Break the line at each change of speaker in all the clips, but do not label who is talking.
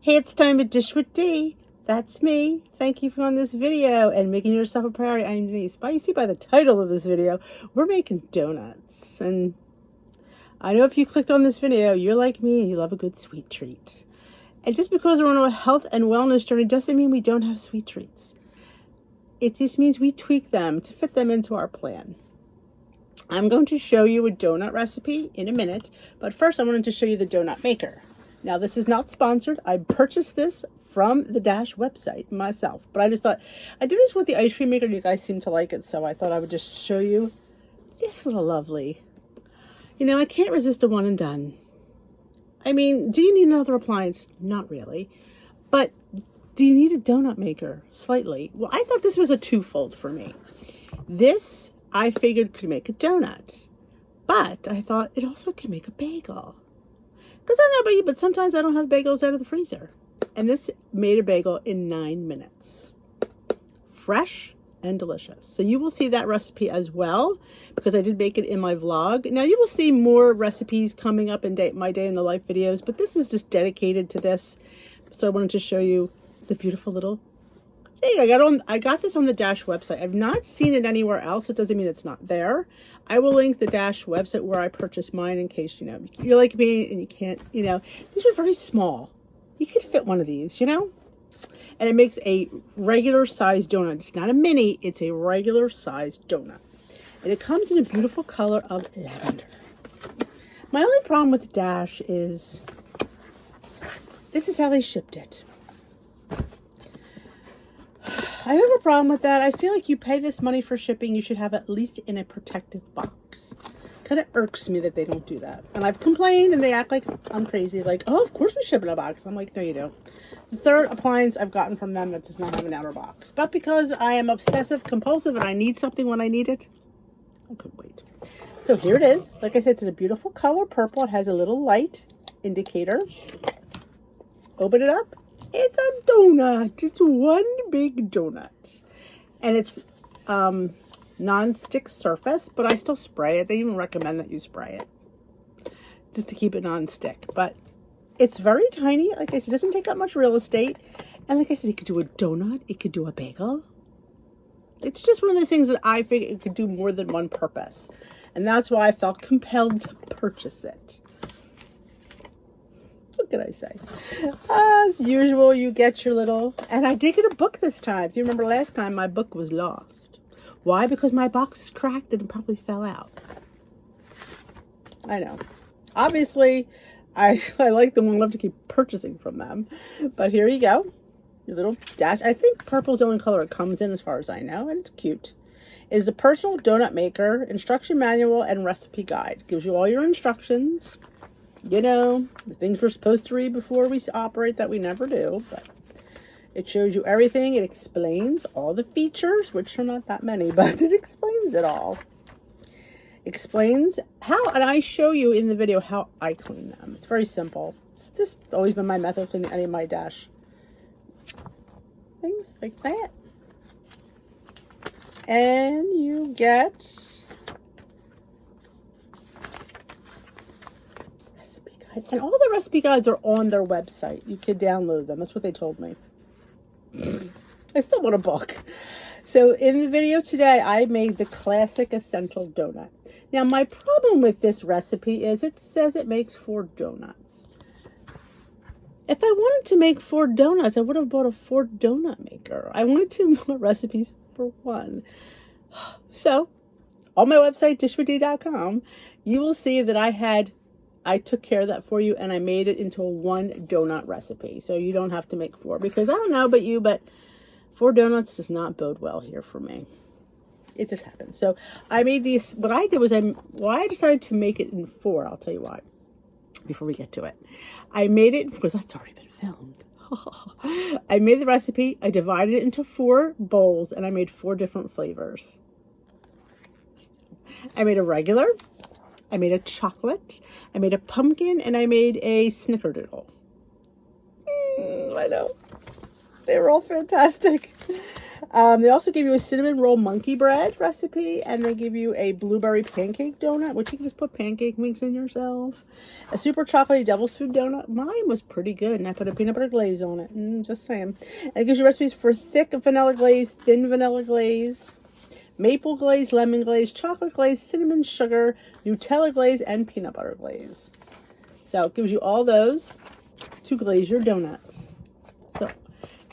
Hey, it's time to dish with D. That's me. Thank you for on this video and making yourself a priority. I'm Denise. But you see by the title of this video, we're making donuts. And I know if you clicked on this video, you're like me and you love a good sweet treat. And just because we're on a health and wellness journey doesn't mean we don't have sweet treats. It just means we tweak them to fit them into our plan. I'm going to show you a donut recipe in a minute, but first I wanted to show you the donut maker. Now, this is not sponsored. I purchased this from the Dash website myself, but I just thought, I did this with the ice cream maker and you guys seem to like it, so I thought I would just show you this little lovely. You know, I can't resist a one and done. I mean, do you need another appliance? Not really. But do you need a donut maker? Slightly. Well, I thought this was a twofold for me. This, I figured, could make a donut, but I thought it also could make a bagel. Because I don't know about you, but sometimes I don't have bagels out of the freezer. And this made a bagel in 9 minutes. Fresh and delicious. So you will see that recipe as well, because I did make it in my vlog. Now you will see more recipes coming up in my day in the life videos, but this is just dedicated to this. So I wanted to show you the beautiful little thing. I got this on the Dash website. I've not seen it anywhere else. It doesn't mean it's not there. I will link the Dash website where I purchased mine in case, you know, you're like me and you can't, you know, these are very small. You could fit one of these, you know, and it makes a regular sized donut. It's not a mini, it's a regular sized donut. And it comes in a beautiful color of lavender. My only problem with Dash is this is how they shipped it. I have a problem with that. I feel like you pay this money for shipping, you should have at least in a protective box. Kind of irks me that they don't do that. And I've complained and they act like I'm crazy. Like, oh, of course we ship in a box. I'm like, no, you don't. The third appliance I've gotten from them that does not have an outer box. But because I am obsessive compulsive and I need something when I need it, I couldn't wait. So here it is. Like I said, it's a beautiful color purple. It has a little light indicator. Open it up. It's a donut. It's one big donut. And it's non-stick surface, but I still spray it. They even recommend that you spray it just to keep it non-stick. But it's very tiny. Like I said, it doesn't take up much real estate. And like I said, it could do a donut. It could do a bagel. It's just one of those things that I figured it could do more than one purpose. And that's why I felt compelled to purchase it. What can I say? As usual, you get your little, and I did get a book this time. If you remember last time, my book was lost. Why? Because my box is cracked and it probably fell out. I know. Obviously, I like them and love to keep purchasing from them. But here you go. Your little Dash. I think purple's the only color it comes in as far as I know, and it's cute. It is a personal donut maker, instruction manual, and recipe guide. It gives you all your instructions. You know, the things we're supposed to read before we operate that we never do, but it shows you everything. It explains all the features, which are not that many, but it explains it all. Explains how, and I show you in the video how I clean them. It's very simple. It's just always been my method of cleaning any of my Dash things like that. And you get and all the recipe guides are on their website. You can download them. That's what they told me. I still want a book. So in the video today, I made the classic essential donut. Now, my problem with this recipe is it says it makes 4 donuts. If I wanted to make 4 donuts, I would have bought a 4 donut maker. I wanted to make recipes for 1. So on my website, dishwithd.com, you will see that I took care of that for you, and I made it into a 1 donut recipe. So you don't have to make 4, because I don't know about you, but 4 donuts does not bode well here for me. It just happened. So I made these. What I did was I decided to make it in 4. I'll tell you why before we get to it. I made it because that's already been filmed. I made the recipe. I divided it into 4 bowls, and I made 4 different flavors. I made a regular. I made a chocolate, I made a pumpkin, and I made a Snickerdoodle. I know. They were all fantastic. They also give you a cinnamon roll monkey bread recipe, and they give you a blueberry pancake donut, which you can just put pancake mix in yourself. A super chocolatey devil's food donut. Mine was pretty good, and I put a peanut butter glaze on it. Just saying. And it gives you recipes for thick vanilla glaze, thin vanilla glaze, maple glaze, lemon glaze, chocolate glaze, cinnamon sugar, Nutella glaze, and peanut butter glaze. So it gives you all those to glaze your donuts. So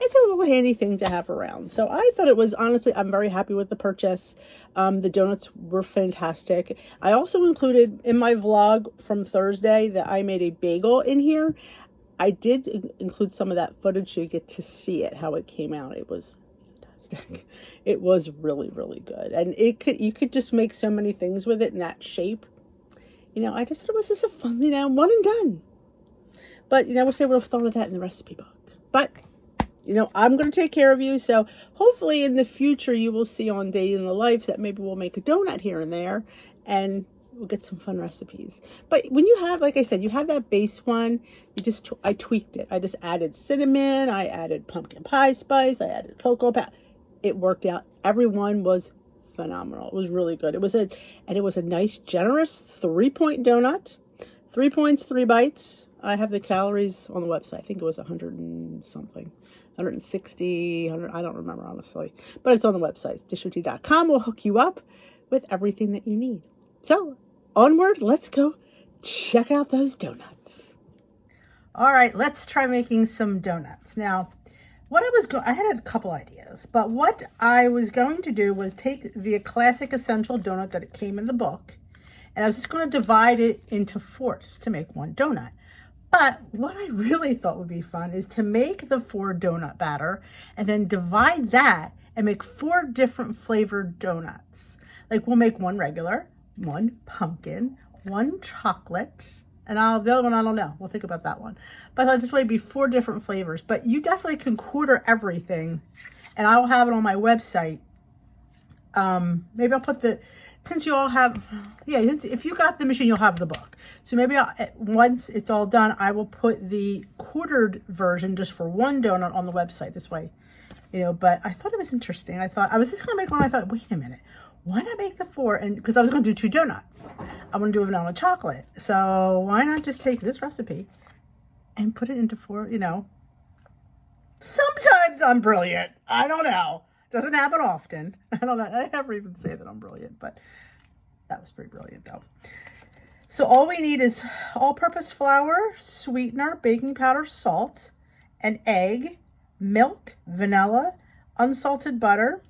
it's a little handy thing to have around. So I thought it was, honestly, I'm very happy with the purchase. The donuts were fantastic. I also included in my vlog from Thursday that I made a bagel in here. I did include some of that footage so you get to see it, how it came out. It was fantastic. It was really, really good. And you could just make so many things with it in that shape. You know, I just thought it was just a fun, you know, one and done. But, you know, I wish I would have thought of that in the recipe book. But, you know, I'm going to take care of you. So hopefully in the future you will see on Day in the Life that maybe we'll make a donut here and there. And we'll get some fun recipes. But when you have, like I said, you have that base one, I tweaked it. I just added cinnamon. I added pumpkin pie spice. I added cocoa powder. It worked out. Everyone was phenomenal. It was really good. It was a nice, generous 3-point donut. 3 points, 3 bites. I have the calories on the website. I think it was 100 and something. 160, 100, I don't remember honestly. But it's on the website. dishwithtea.com will hook you up with everything that you need. So, onward, let's go check out those donuts. All right, let's try making some donuts. Now, I had a couple ideas, but what I was going to do was take the classic essential donut that it came in the book, and I was just going to divide it into 4ths to make one donut. But what I really thought would be fun is to make the 4 donut batter and then divide that and make 4 different flavored donuts. Like we'll make one regular, one pumpkin, one chocolate, and the other one I don't know. We'll think about that one. But I thought this way it'd be 4 different flavors. But you definitely can quarter everything, and I will have it on my website. Maybe I'll put since you all have, if you got the machine, you'll have the book. So maybe once it's all done, I will put the quartered version just for one donut on the website this way, you know, but I thought it was interesting. I was just going to make one. I thought, wait a minute, why not make the 4? And because I was going to do 2 donuts, I want to do a vanilla chocolate. So why not just take this recipe and put it into 4, you know, sometimes I'm brilliant. I don't know. Doesn't happen often. I don't know. I never even say that I'm brilliant, but that was pretty brilliant though. So all we need is all-purpose flour, sweetener, baking powder, salt, an egg, milk, vanilla, unsalted butter.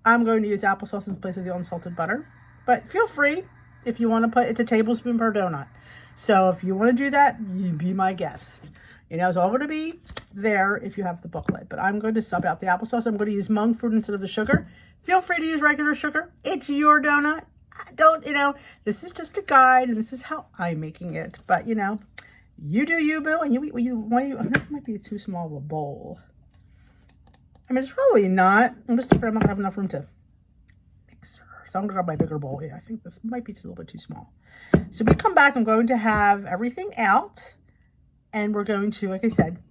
I'm going to use applesauce in place of the unsalted butter, but feel free if you want to it's a tablespoon per donut. So if you want to do that, you be my guest. You know, it's all going to be there if you have the booklet. But I'm going to sub out the applesauce. I'm going to use monk fruit instead of the sugar. Feel free to use regular sugar. It's your donut. This is just a guide, and this is how I'm making it. But, you know, you do you, boo, and you eat what you want. This might be too small of a bowl. I mean, it's probably not. I'm just afraid I'm not going to have enough room to mix her. So I'm going to grab my bigger bowl. Yeah, I think this might be just a little bit too small. So we come back. I'm going to have everything out. And we're going to, like I said,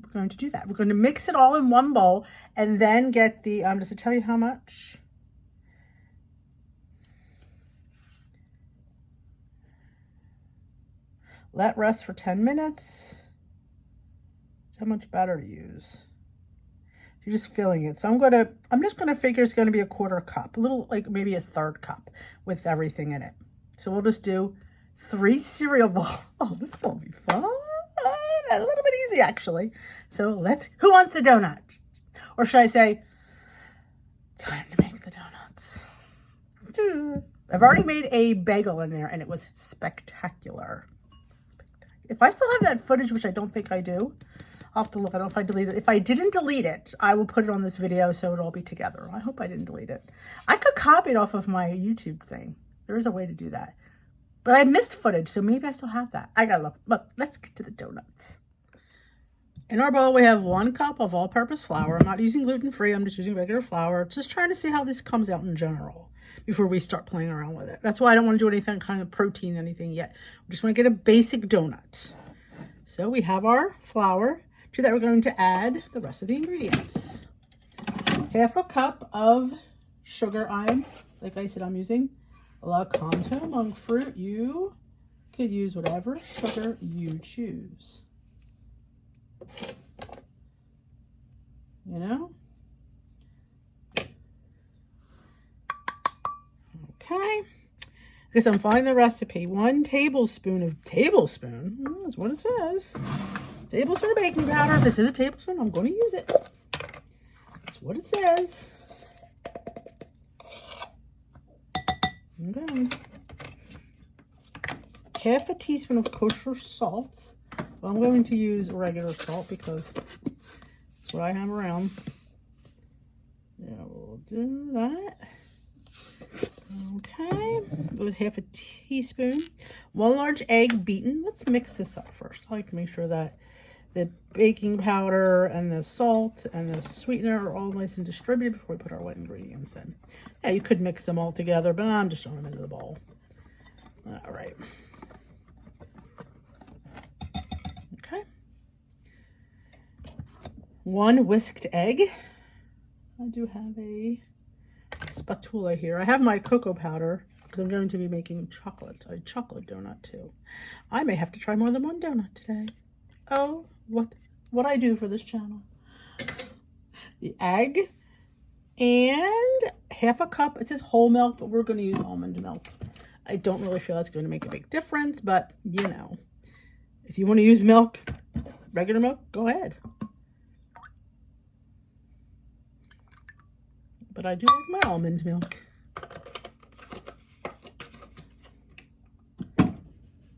we're going to do that. We're going to mix it all in one bowl and then get the, just to tell you how much. Let rest for 10 minutes. That's how much batter to use. You're just filling it. So I'm just going to figure it's going to be a 1/4 cup, a little, like maybe a 1/3 cup with everything in it. So we'll just do 3 cereal bowls. Oh, this is going to be fun. A little bit easy, actually. So who wants a donut? Or should I say, time to make the donuts. I've already made a bagel in there, and it was spectacular. If I still have that footage, which I don't think I do, I'll have to look. I don't know if I deleted it. If I didn't delete it, I will put it on this video so it'll all be together. I hope I didn't delete it. I could copy it off of my YouTube thing. There is a way to do that. But I missed footage, so maybe I still have that. I gotta look. But let's get to the donuts. In our bowl, we have 1 cup of all-purpose flour. I'm not using gluten-free. I'm just using regular flour. Just trying to see how this comes out in general before we start playing around with it. That's why I don't want to do anything kind of protein, anything yet. We just want to get a basic donut. So we have our flour. To that, we're going to add the rest of the ingredients. half a cup of sugar. Like I said, I'm using La Canto monk fruit. You could use whatever sugar you choose. You know? Okay. Because I'm following the recipe. 1 tablespoon of that's what it says. Tablespoon of baking powder. If this is a tablespoon, I'm going to use it. That's what it says. Okay. Half a teaspoon of kosher salt. Well, I'm going to use regular salt because that's what I have around. Yeah, we'll do that. Okay, it was half a teaspoon. 1 large egg beaten. Let's mix this up first. I like to make sure that the baking powder and the salt and the sweetener are all nice and distributed before we put our wet ingredients in. Yeah, you could mix them all together, but I'm just throwing them into the bowl. All right. Okay. 1 whisked egg. I do have a spatula here. I have my cocoa powder because I'm going to be making a chocolate donut too. I may have to try more than 1 donut today. Oh, what I do for this channel. The egg and half a cup. It says whole milk, but we're going to use almond milk. I don't really feel that's going to make a big difference, but you know, if you want to use milk, regular milk, go ahead. But I do like my almond milk.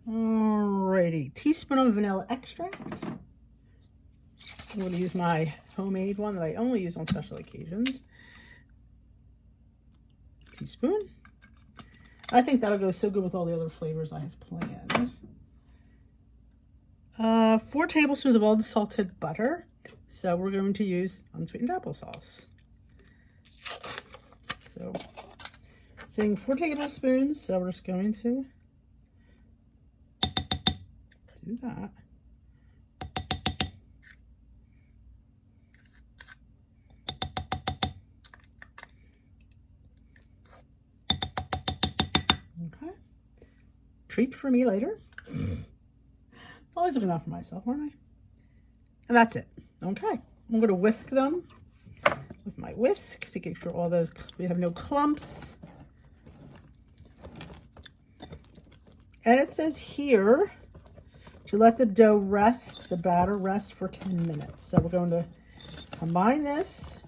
Alrighty, teaspoon of vanilla extract. I'm going to use my homemade one that I only use on special occasions. Teaspoon. I think that'll go so good with all the other flavors I have planned. 4 tablespoons of all the salted butter. So we're going to use unsweetened applesauce. So, saying 4 tablespoons, so we're just going to do that. Okay. Treat for me later. Always looking out for myself, aren't I? And that's it. Okay. I'm going to whisk them with my whisk to get sure all those, we have no clumps. And it says here to let the dough rest, the batter rest for 10 minutes. So we're going to combine this.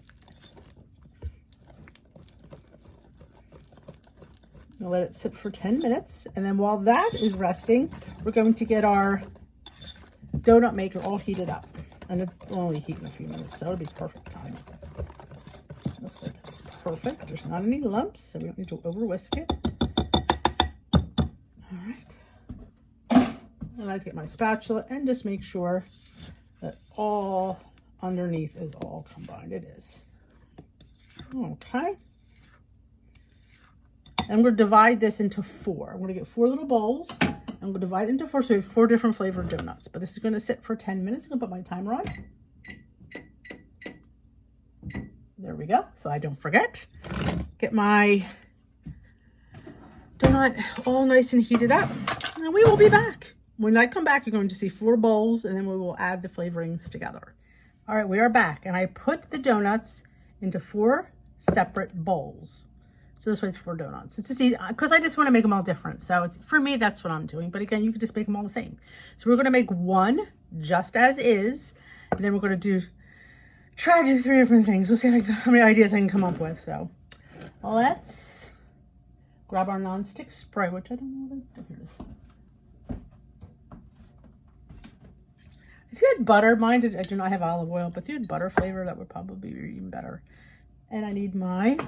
We'll let it sit for 10 minutes. And then while that is resting, we're going to get our donut maker all heated up. And it will only heat in a few minutes, so it'll be perfect time. Looks like it's perfect. There's not any lumps, so we don't need to over whisk it. All right. I like to get my spatula and just make sure that all underneath is all combined. It is. Okay. And we're going to divide this into 4. I'm going to get 4 little bowls. I'm going to divide it into 4, so we have 4 different flavored donuts. But this is going to sit for 10 minutes. I'm going to put my timer on. There we go, so I don't forget. Get my donut all nice and heated up. And we will be back. When I come back, you're going to see 4 bowls, and then we will add the flavorings together. All right, we are back. And I put the donuts into 4 separate bowls. So this way it's 4 donuts. It's just easy, because I just want to make them all different. So it's, for me, that's what I'm doing. But again, you can just make them all the same. So we're going to make 1 just as is. And then we're going to try to do 3 different things. We'll see how many ideas I can come up with. So let's grab our nonstick spray, which I don't know what here it is. If you had butter, I do not have olive oil, but if you had butter flavor, that would probably be even better. And I need my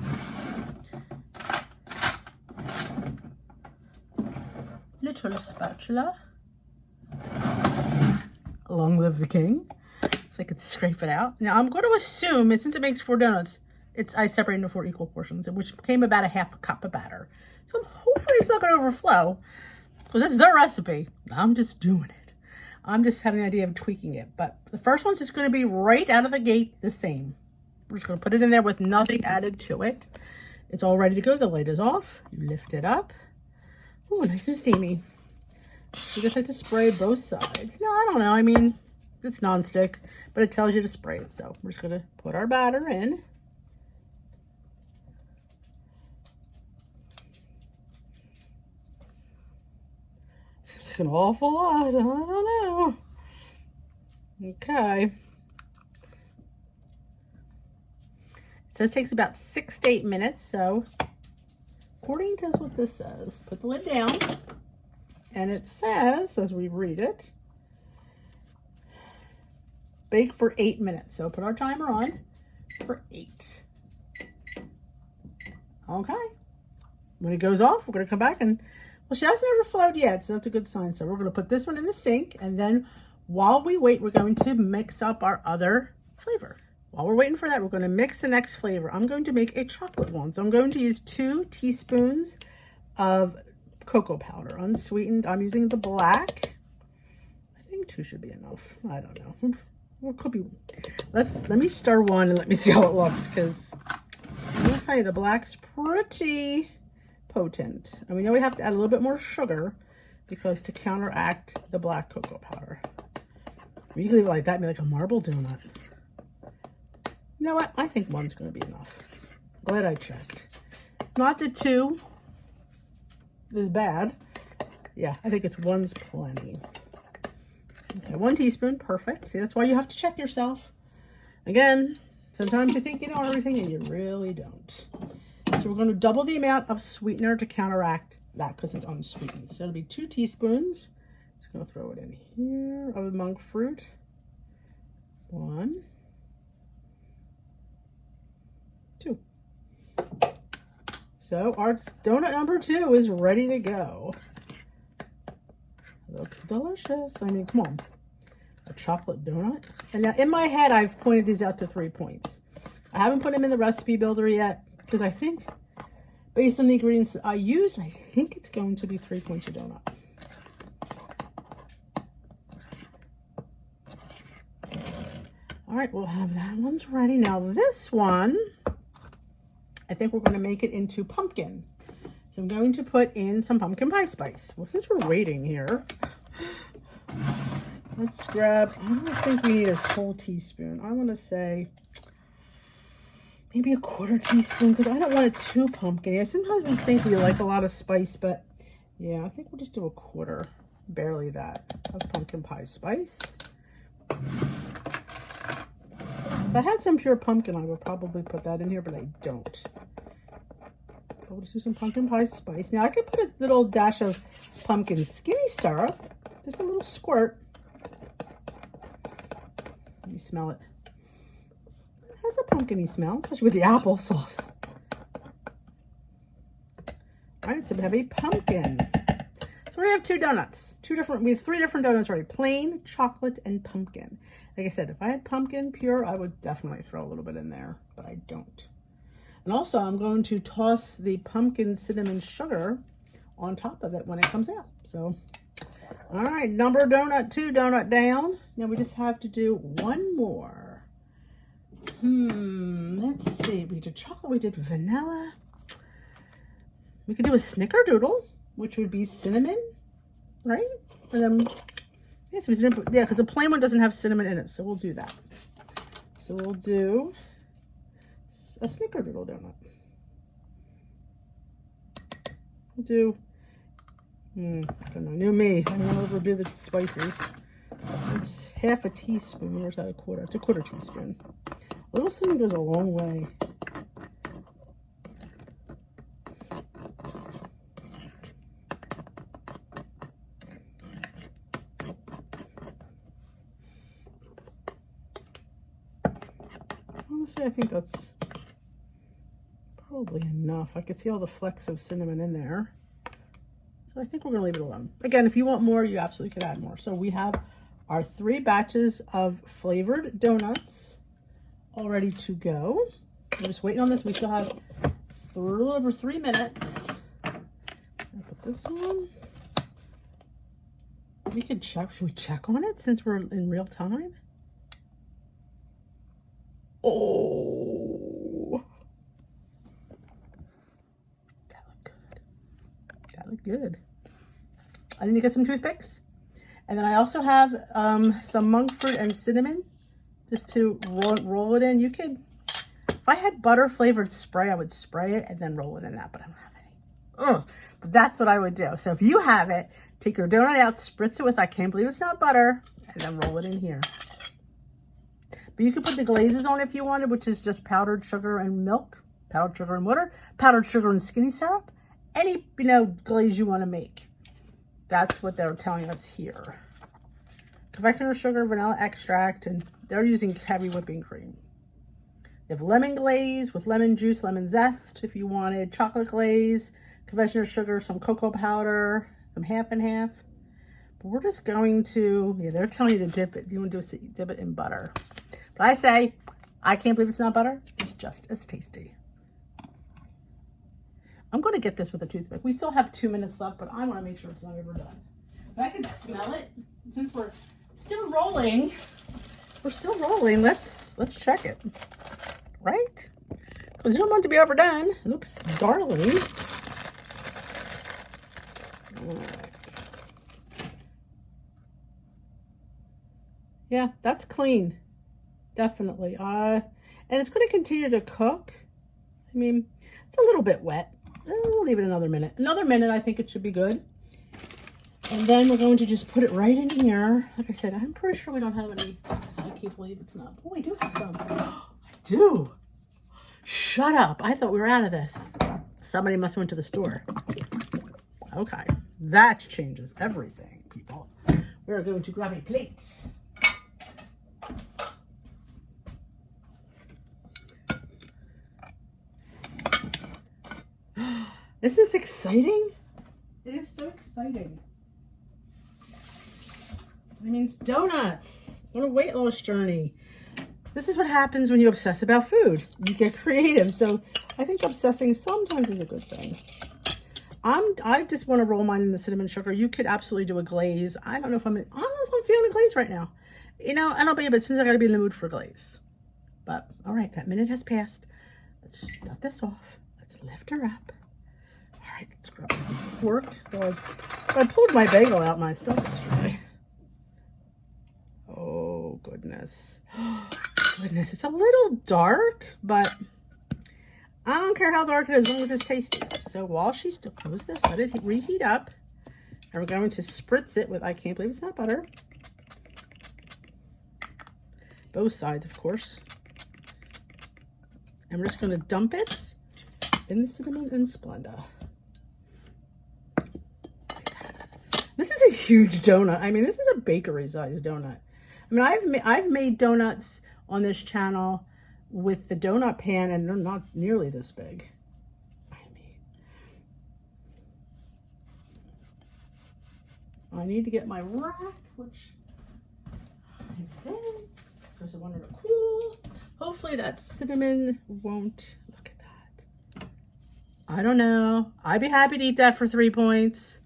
little spatula. Long live the king. So I could scrape it out. Now I'm going to assume, since it makes 4 donuts, I separate into 4 equal portions, which became about a half a cup of batter. So hopefully it's not going to overflow, because that's their recipe. I'm just doing it. I'm just having an idea of tweaking it. But the first one's just going to be right out of the gate the same. We're just going to put it in there with nothing added to it. It's all ready to go. The lid is off. You lift it up. Ooh, nice and steamy. You just have to spray both sides. No, I don't know. I mean, it's nonstick, but it tells you to spray it. So we're just going to put our batter in. Seems like an awful lot. I don't know. Okay. It says it takes about 6 to 8 minutes. So according to what this says, put the lid down. And it says, as we read it, bake for 8 minutes. So put our timer on for 8. Okay. When it goes off, we're going to come back and, well, she hasn't overflowed yet, so that's a good sign. So we're going to put this one in the sink, and then while we wait, we're going to mix up our other flavor. While we're waiting for that, we're going to mix the next flavor. I'm going to make a chocolate one. So I'm going to use 2 teaspoons of cocoa powder, unsweetened. I'm using the black. I think 2 should be enough. I don't know. Well, it could be. Let me stir one and let me see how it looks, because I'm gonna tell you the black's pretty potent. And we know we have to add a little bit more sugar because to counteract the black cocoa powder. You can leave it like that and be like a marble donut. You know what? I think 1's gonna be enough. Glad I checked. Not that 2 is bad. Yeah, I think it's 1's plenty. Okay, 1 teaspoon, perfect. See, that's why you have to check yourself. Again, sometimes you think you know everything and you really don't. So we're going to double the amount of sweetener to counteract that because it's unsweetened. So it'll be 2 teaspoons. Just going to throw it in here of the monk fruit. 1, 2. So our donut number 2 is ready to go. Looks delicious. I mean, come on. A chocolate donut. And now in my head, I've pointed these out to 3 points. I haven't put them in the recipe builder yet because I think based on the ingredients that I used, I think it's going to be 3 points a donut. All right, we'll have that one's ready. Now this one, I think we're going to make it into pumpkin. So I'm going to put in some pumpkin pie spice. Well, since we're waiting here, let's grab, I don't think we need a whole teaspoon. I want to say maybe a 1/4 teaspoon because I don't want it too pumpkin-y. Sometimes we think we like a lot of spice, but yeah, I think we'll just do a 1/4, barely that, of pumpkin pie spice. If I had some pure pumpkin, I would probably put that in here, but I don't. We'll just do some pumpkin pie spice. Now I could put a little dash of pumpkin skinny syrup, just a little squirt. Let me smell it. It has a pumpkin-y smell, especially with the applesauce. All right, so we have a pumpkin. So we have 2 donuts, we have 3 different donuts already, plain, chocolate, and pumpkin. Like I said, if I had pumpkin pure, I would definitely throw a little bit in there, but I don't. And also, I'm going to toss the pumpkin cinnamon sugar on top of it when it comes out. So, all right, number donut 2 donut down. Now we just have to do 1 more. Let's see. We did chocolate, we did vanilla. We could do a Snickerdoodle, which would be cinnamon, right? And then, yes, yeah, because the plain one doesn't have cinnamon in it, so we'll do that. So we'll do a Snickerdoodle donut. We'll do, I don't know, new me. I don't want to overdo the spices. It's 1/2 teaspoon, or is that a 1/4? It's a 1/4 teaspoon. A little cinnamon goes a long way. Honestly, I think that's probably enough. I could see all the flecks of cinnamon in there. So I think we're going to leave it alone. Again, if you want more, you absolutely could add more. So we have our 3 batches of flavored donuts all ready to go. We're just waiting on this. We still have a little over 3 minutes. I'll put this on. We could check. Should we check on it since we're in real time? Oh, good. I need to get some toothpicks. And then I also have some monk fruit and cinnamon just to roll it in. You could, if I had butter flavored spray, I would spray it and then roll it in that, but I don't have any. Ugh. But that's what I would do. So if you have it, take your donut out, spritz it with, I can't believe it's not butter, and then roll it in here. But you could put the glazes on if you wanted, which is just powdered sugar and milk, powdered sugar and water, powdered sugar and skinny syrup, any, glaze you want to make. That's what they're telling us here. Confectioner sugar, vanilla extract, and they're using heavy whipping cream. They have lemon glaze with lemon juice, lemon zest if you wanted, chocolate glaze, confectioner sugar, some cocoa powder, some half and half. But we're just going to, they're telling you to dip it. You want to dip it in butter. But I say, I can't believe it's not butter. It's just as tasty. I'm going to get this with a toothpick. We still have 2 minutes left, but I want to make sure it's not ever done. But I can smell it. Since we're still rolling, let's check it. Right? Because you don't want it to be overdone. It looks garlicky. Right. Yeah, that's clean. Definitely. And it's going to continue to cook. I mean, it's a little bit wet. We'll leave it another minute. Another minute, I think it should be good. And then we're going to just put it right in here. Like I said, I'm pretty sure we don't have any. I can't believe it's not. Oh, I do have some. I do. Shut up. I thought we were out of this. Somebody must have went to the store. Okay. That changes everything, people. We're going to grab a plate. This is exciting. It is so exciting. It means donuts on a weight loss journey. This is what happens when you obsess about food. You get creative. So I think obsessing sometimes is a good thing. I just want to roll mine in the cinnamon sugar. You could absolutely do a glaze. I don't know if I'm feeling a glaze right now. And I'll be, but since I got to be in the mood for glaze. But all right, that minute has passed. Let's shut this off. Let's lift her up. All right, let's grab a fork. Oh, I pulled my bagel out myself yesterday. Oh, goodness. Goodness, it's a little dark, but I don't care how dark it is as long as it's tasty. So while she still close this, let it reheat up. And we're going to spritz it with, I can't believe it's not butter. Both sides, of course. And we're just going to dump it in the cinnamon and Splenda. This is a huge donut. I mean, this is a bakery-sized donut. I mean, I've made donuts on this channel with the donut pan, and they're not nearly this big. I need to get my rack, which I have this, because I wanted to cool. Hopefully that cinnamon won't, look at that. I don't know. I'd be happy to eat that for 3 points.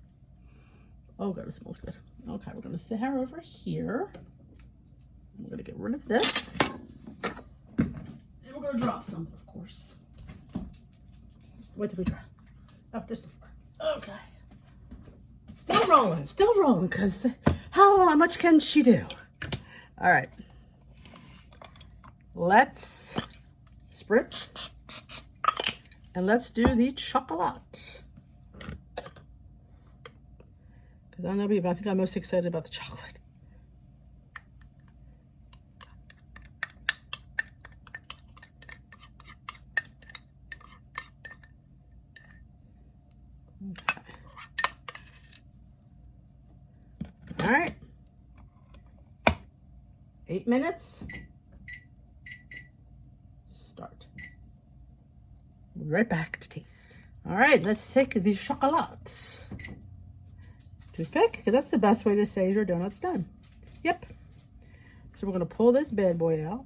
Oh God, it smells good. Okay, we're gonna set her over here. I'm gonna get rid of this. And we're gonna drop some, of course. What did we drop? Oh, there's the fork. Okay. Still rolling, because how much can she do? All right. Let's spritz. And let's do the chocolate. Because I know people, I think I'm most excited about the chocolate. Okay. All right. 8 minutes. Start. We'll be right back to taste. All right, let's take the chocolate. Toothpick, because that's the best way to say your donut's done. Yep. So we're going to pull this bad boy out.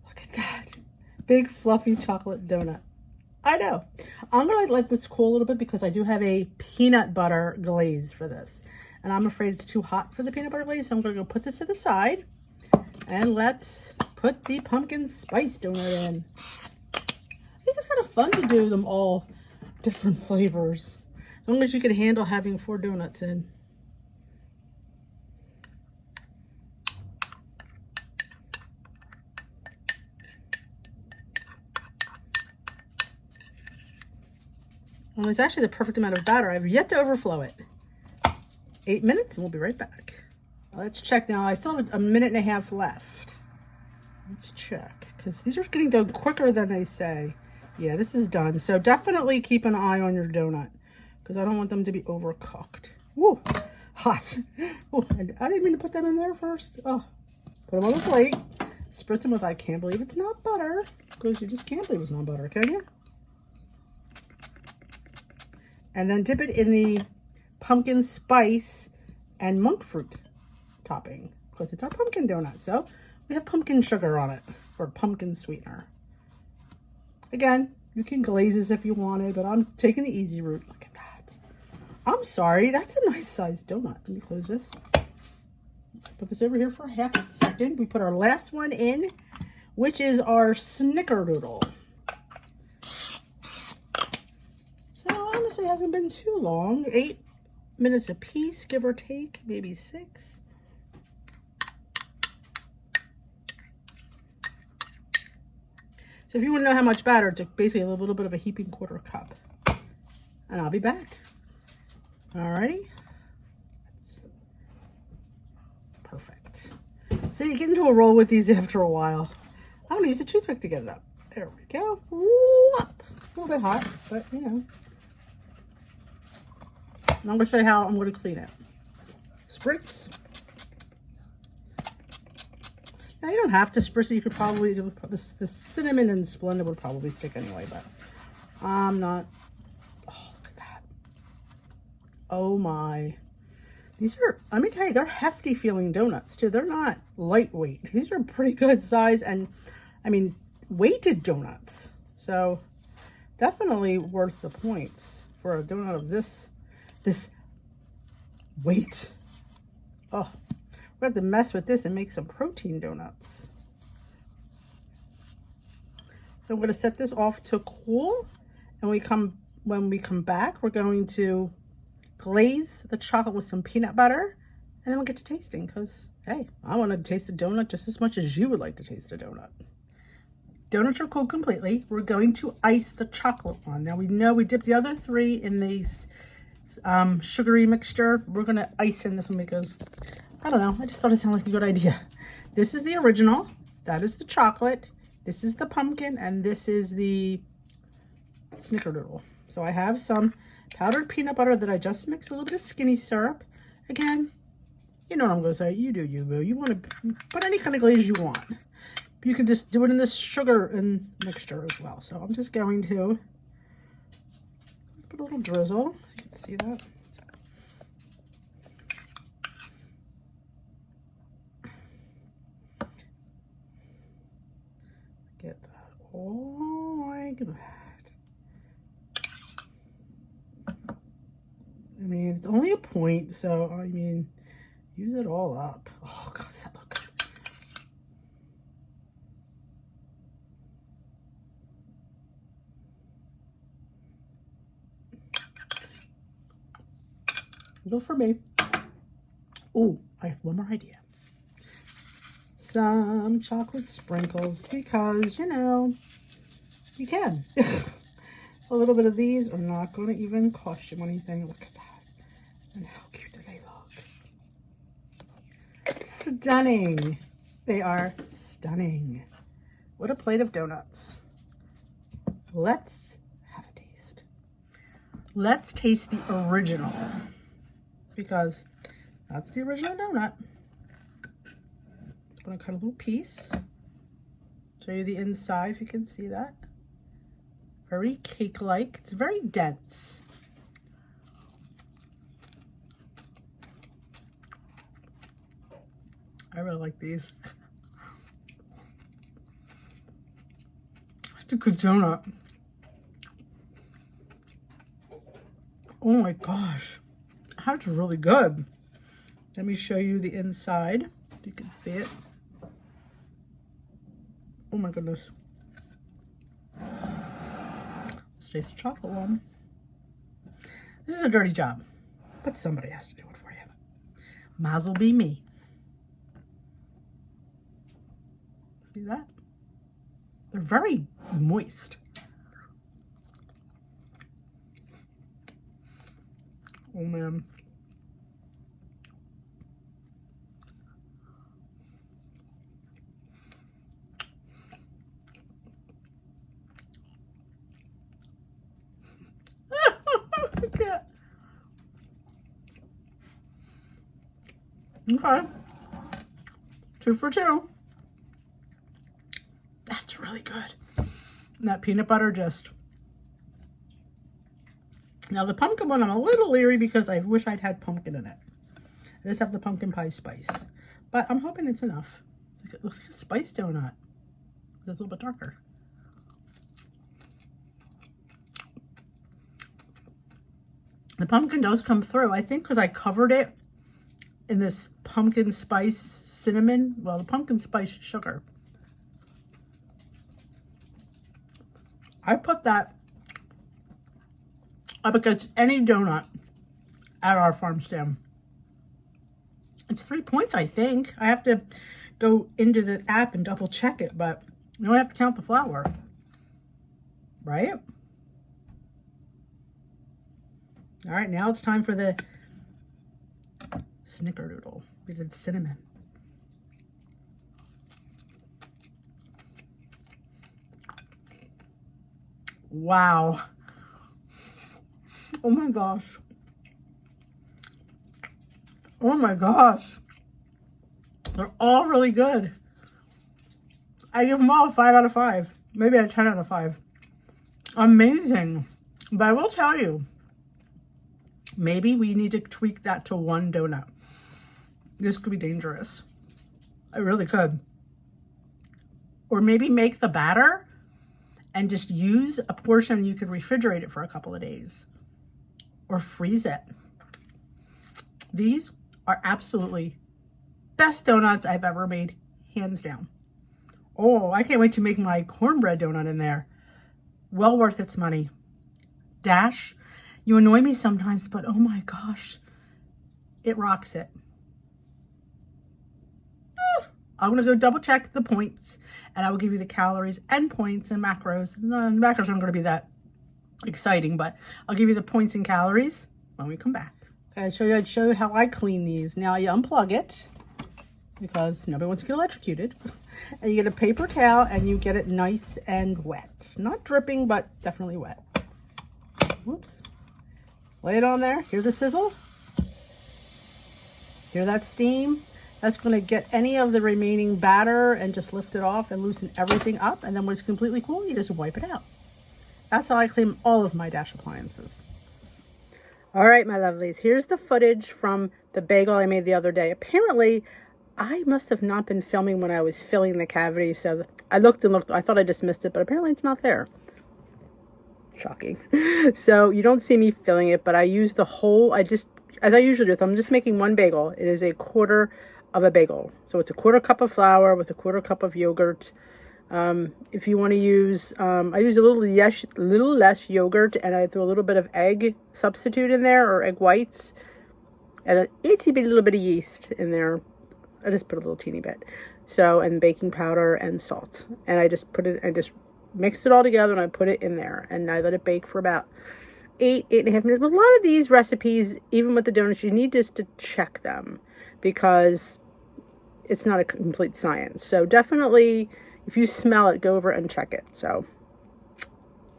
Look at that. Big, fluffy chocolate donut. I know. I'm going to let this cool a little bit because I do have a peanut butter glaze for this. And I'm afraid it's too hot for the peanut butter glaze. So I'm going to go put this to the side. And let's put the pumpkin spice donut in. I think it's kind of fun to do them all different flavors. As long as you can handle having 4 donuts in. Well, it's actually the perfect amount of batter. I've yet to overflow it. 8 minutes and we'll be right back. Let's check now. I still have a minute and a half left. Let's check, because these are getting done quicker than they say. Yeah, this is done. So definitely keep an eye on your donut, because I don't want them to be overcooked. Woo, hot. Ooh, I didn't mean to put them in there first. Oh, put them on the plate. Spritz them with, I can't believe it's not butter, because you just can't believe it's not butter, can you? And then dip it in the pumpkin spice and monk fruit topping, because it's our pumpkin donut. So we have pumpkin sugar on it, or pumpkin sweetener. Again, you can glaze this if you wanted, but I'm taking the easy route. Look at that. I'm sorry, that's a nice sized donut. Let me close this. Put this over here for half a second. We put our last one in, which is our Snickerdoodle. So honestly, it hasn't been too long. 8 minutes a piece, give or take, maybe 6. So if you want to know how much batter, it's basically a little bit of a heaping 1/4 cup. And I'll be back. Alrighty. That's perfect. So you get into a roll with these after a while. I'm going to use a toothpick to get it up. There we go. Whoop. A little bit hot, but you know. And I'm going to show you how I'm going to clean it. Spritz. Now you don't have to spritz it. You could probably do the cinnamon and Splenda would probably stick anyway, but I'm not. Oh, look at that. Oh my. These are, let me tell you, they're hefty feeling donuts too. They're not lightweight. These are pretty good size and, I mean, weighted donuts. So definitely worth the points for a donut of this weight. Oh. We're going to have to mess with this and make some protein donuts. So I'm going to set this off to cool. And when we come back, we're going to glaze the chocolate with some peanut butter. And then we'll get to tasting, because, hey, I want to taste a donut just as much as you would like to taste a donut. Donuts are cooled completely. We're going to ice the chocolate one. Now we know we dipped the other 3 in these sugary mixture. We're going to ice in this one because, I don't know, I just thought it sounded like a good idea. This is the original. That is the chocolate. This is the pumpkin. And this is the Snickerdoodle. So I have some powdered peanut butter that I just mixed with a little bit of skinny syrup. Again, you know what I'm going to say. You do you, boo. You want to put any kind of glaze you want. You can just do it in this sugar and mixture as well. So I'm just going to just put a little drizzle. You can see that. Get that all like that. I mean, it's only a point, so I mean, use it all up. Oh, God, does that look good? Go for me. Oh, I have one more idea. Some chocolate sprinkles, because, you know, you can. A little bit of these are not going to even cost you anything. Look at that. And how cute do they look? Stunning. They are stunning. What a plate of donuts. Let's have a taste. Let's taste the original, because that's the original donut. I'm going to cut a little piece. Show you the inside if you can see that. Very cake-like. It's very dense. I really like these. It's a good donut. Oh my gosh. That's really good. Let me show you the inside. If you can see it. Oh my goodness. Let's taste the chocolate one. This is a dirty job, but somebody has to do it for you. Mazel be me. See that? They're very moist. Oh man. Okay. 2 for 2. That's really good. And that peanut butter just... Now the pumpkin one, I'm a little leery because I wish I'd had pumpkin in it. I just have the pumpkin pie spice. But I'm hoping it's enough. It looks like a spice donut. It's a little bit darker. The pumpkin does come through. I think because I covered it in this pumpkin spice cinnamon. Well, the pumpkin spice sugar. I put that up against any donut at our farm stand. It's 3 points, I think. I have to go into the app and double check it, but you don't have to count the flour. Right? All right, now it's time for the Snickerdoodle. We did cinnamon. Wow. Oh my gosh. Oh my gosh. They're all really good. I give them all a 5 out of 5. Maybe a 10 out of 5. Amazing. But I will tell you, maybe we need to tweak that to 1 donut. This could be dangerous. I really could. Or maybe make the batter and just use a portion. You could refrigerate it for a couple of days. Or freeze it. These are absolutely best donuts I've ever made, hands down. Oh, I can't wait to make my cornbread donut in there. Well worth its money. Dash, you annoy me sometimes, but oh my gosh, it rocks it. I'm gonna go double check the points and I will give you the calories and points and macros. The macros aren't gonna be that exciting, but I'll give you the points and calories when we come back. Okay, I'd show you how I clean these. Now you unplug it because nobody wants to get electrocuted. And you get a paper towel and you get it nice and wet. Not dripping, but definitely wet. Whoops. Lay it on there. Hear the sizzle? Hear that steam? That's going to get any of the remaining batter and just lift it off and loosen everything up. And then when it's completely cool, you just wipe it out. That's how I clean all of my Dash appliances. All right, my lovelies. Here's the footage from the bagel I made the other day. Apparently, I must have not been filming when I was filling the cavity. So I looked and looked. I thought I just missed it, but apparently it's not there. Shocking. So you don't see me filling it, but I use the whole, as I usually do, if I'm just making 1 bagel, it is a 1/4 of a bagel. So it's a 1/4 cup of flour with a 1/4 cup of yogurt. If you want to use, I use a little less yogurt, and I throw a little bit of egg substitute in there, or egg whites, and an itty bitty little bit of yeast in there. I just put a little teeny bit. So, and baking powder and salt. And I just mixed it all together and I put it in there. And I let it bake for about 8.5 minutes. But a lot of these recipes, even with the donuts, you need just to check them because it's not a complete science. So definitely, if you smell it, go over and check it. So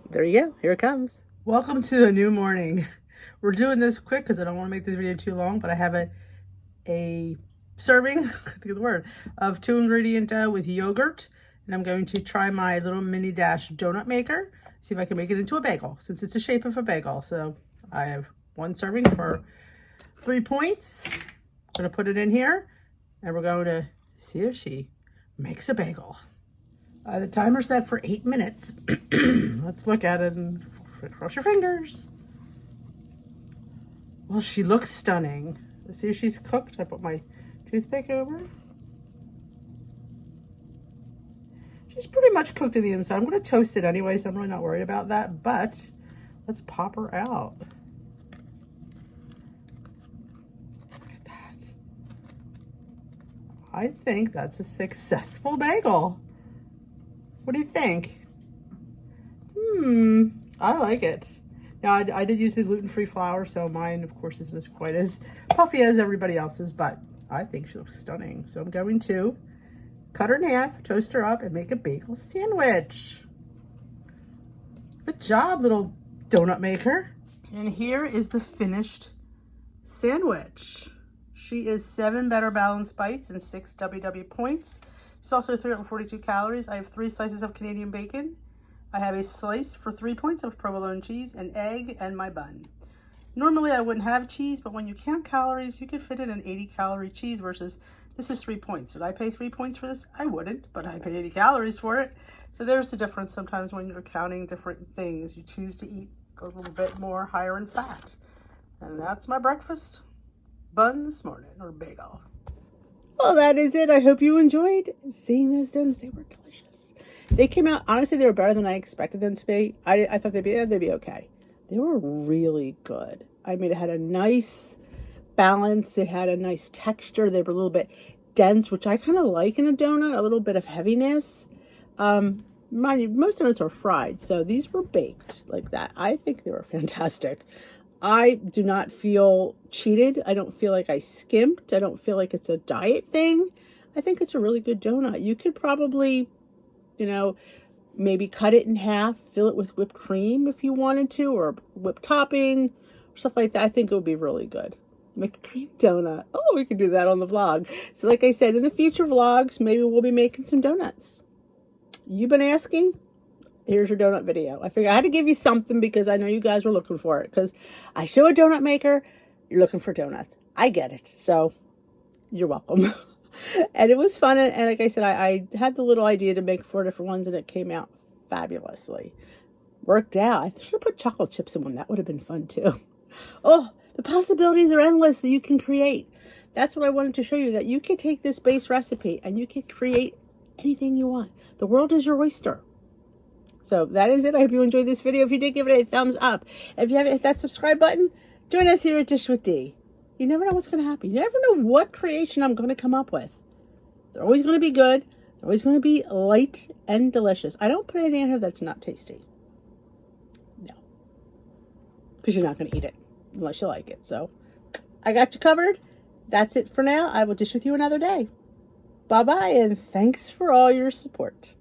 there you go. Here it comes. Welcome to a new morning. We're doing this quick because I don't want to make this video too long, but I have a serving, I think of the word, of 2-ingredient dough with yogurt. And I'm going to try my little mini Dash donut maker, see if I can make it into a bagel, since it's the shape of a bagel. So I have 1 serving for 3 points. I'm going to put it in here, and we're going to see if she makes a bagel. The timer's set for 8 minutes. Let's look at it and cross your fingers. Well, she looks stunning. Let's see if she's cooked. I put my toothpick over. She's pretty much cooked in the inside. I'm going to toast it anyway, so I'm really not worried about that. But let's pop her out. I think that's a successful bagel. What do you think? I like it. Now, I did use the gluten-free flour, so mine, of course, isn't quite as puffy as everybody else's, but I think she looks stunning. So I'm going to cut her in half, toast her up, and make a bagel sandwich. Good job, little donut maker. And here is the finished sandwich. She is 7 better balanced bites and 6 WW points. She's also 342 calories. I have 3 slices of Canadian bacon. I have a slice for 3 points of provolone cheese, an egg, and my bun. Normally I wouldn't have cheese, but when you count calories, you could fit in an 80-calorie cheese versus this is 3 points. Would I pay 3 points for this? I wouldn't, but I pay 80 calories for it. So there's the difference. Sometimes when you're counting different things, you choose to eat a little bit more higher in fat. And that's my breakfast bun this morning, or bagel. Well, that is it. I hope you enjoyed seeing those donuts. They were delicious. They came out, honestly, they were better than I expected them to be. I thought they'd be okay. They were really good. I mean, it had a nice balance. It had a nice texture. They were a little bit dense, which I kind of like in a donut, a little bit of heaviness. Mind you, most donuts are fried, so these were baked like that. I think they were fantastic. I do not feel cheated. I don't feel like I skimped. I don't feel like it's a diet thing. I think it's a really good donut. You could probably, you know, maybe cut it in half, fill it with whipped cream if you wanted to, or whipped topping, or stuff like that. I think it would be really good. Make a cream donut. Oh, we could do that on the vlog. So like I said, in the future vlogs, maybe we'll be making some donuts. You've been asking? Here's your donut video. I figured I had to give you something because I know you guys were looking for it. Because I show a donut maker, you're looking for donuts. I get it. So you're welcome. And it was fun. And like I said, I had the little idea to make 4 different ones and it came out fabulously. Worked out. I should have put chocolate chips in one. That would have been fun too. Oh, the possibilities are endless that you can create. That's what I wanted to show you, that you can take this base recipe and you can create anything you want. The world is your oyster. So that is it. I hope you enjoyed this video. If you did, give it a thumbs up. If you haven't hit that subscribe button, join us here at Dish with D. You never know what's going to happen. You never know what creation I'm going to come up with. They're always going to be good. They're always going to be light and delicious. I don't put anything in here that's not tasty. No. Because you're not going to eat it unless you like it. So I got you covered. That's it for now. I will dish with you another day. Bye-bye, and thanks for all your support.